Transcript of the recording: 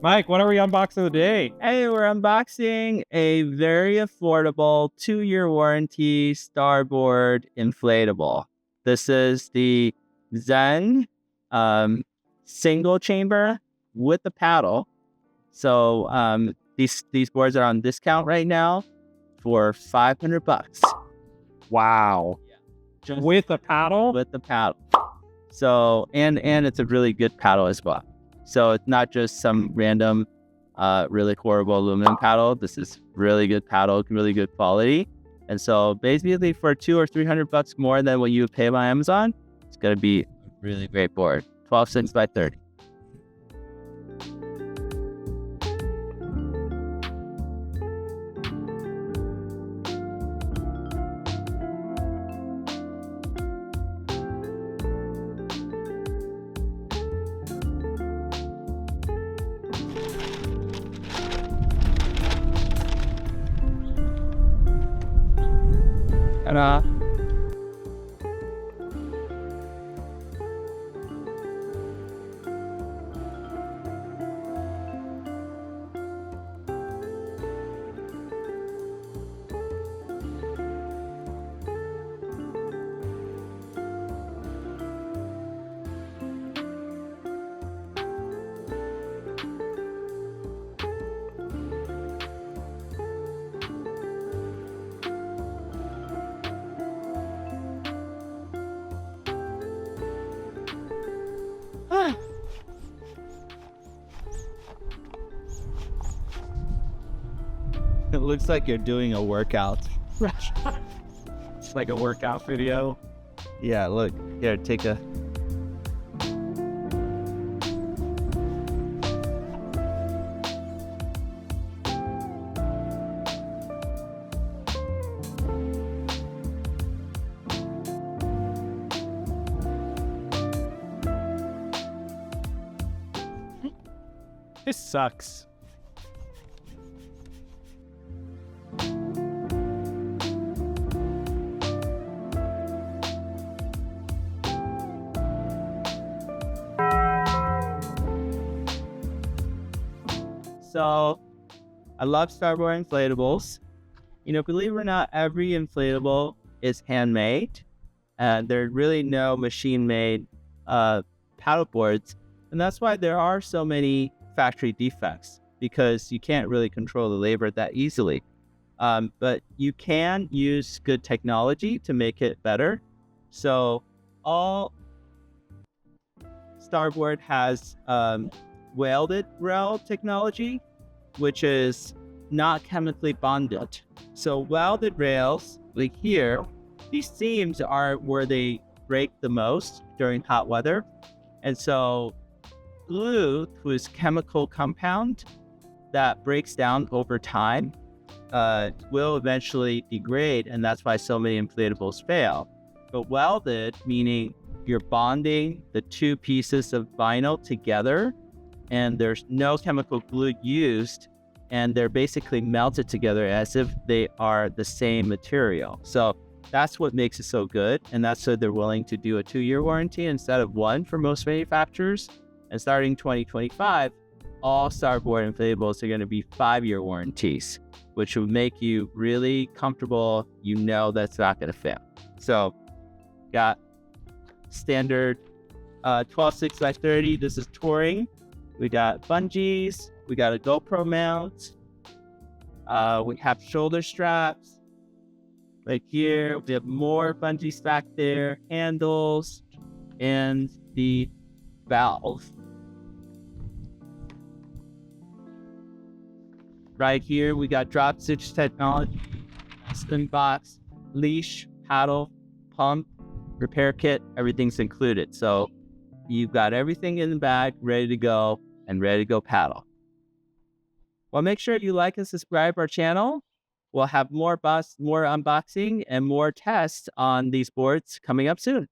Mike, what are we unboxing today? Hey, we're unboxing a very affordable 2-year warranty Starboard inflatable. This is the Zen single chamber with the paddle. So these boards are on discount right now for $500. Wow. Just With a paddle? with the paddle. So and it's a really good paddle as well. So it's not just some random really horrible aluminum paddle. This is really good paddle, really good quality. And so basically for $200 or $300 more than what you would pay on Amazon, it's gonna be a really great board. 12.6 by 30. Ta-da. It looks like you're doing a workout. It's like a workout video. Yeah, look. Here, take a... This sucks. So, I love Starboard inflatables. You know, believe it or not, every inflatable is handmade. There are really no machine-made paddle boards. And that's why there are so many factory defects, because you can't really control the labor that easily. But you can use good technology to make it better. So, all Starboard has welded rail technology, which is not chemically bonded. So welded rails, like here, these seams are where they break the most during hot weather. And so glue, which is chemical compound that breaks down over time, will eventually degrade, and that's why so many inflatables fail. But welded, meaning you're bonding the two pieces of vinyl together, and there's no chemical glue used, and they're basically melted together as if they are the same material. So that's what makes it so good, and that's why they're willing to do a 2-year warranty instead of 1 for most manufacturers. And starting 2025, all Starboard inflatables are going to be 5-year warranties, which will make you really comfortable. You know that's not going to fail. So got standard 12.6 by 30. This is touring. We got bungees. We got a GoPro mount. We have shoulder straps right here. We have more bungees back there, handles, and the valve. Right here, we got drop stitch technology, spin box, leash, paddle, pump, repair kit. Everything's included. So you've got everything in the bag, ready to go, and ready to go paddle. Well, make sure you like and subscribe our channel. We'll have more unboxing and more tests on these boards coming up soon.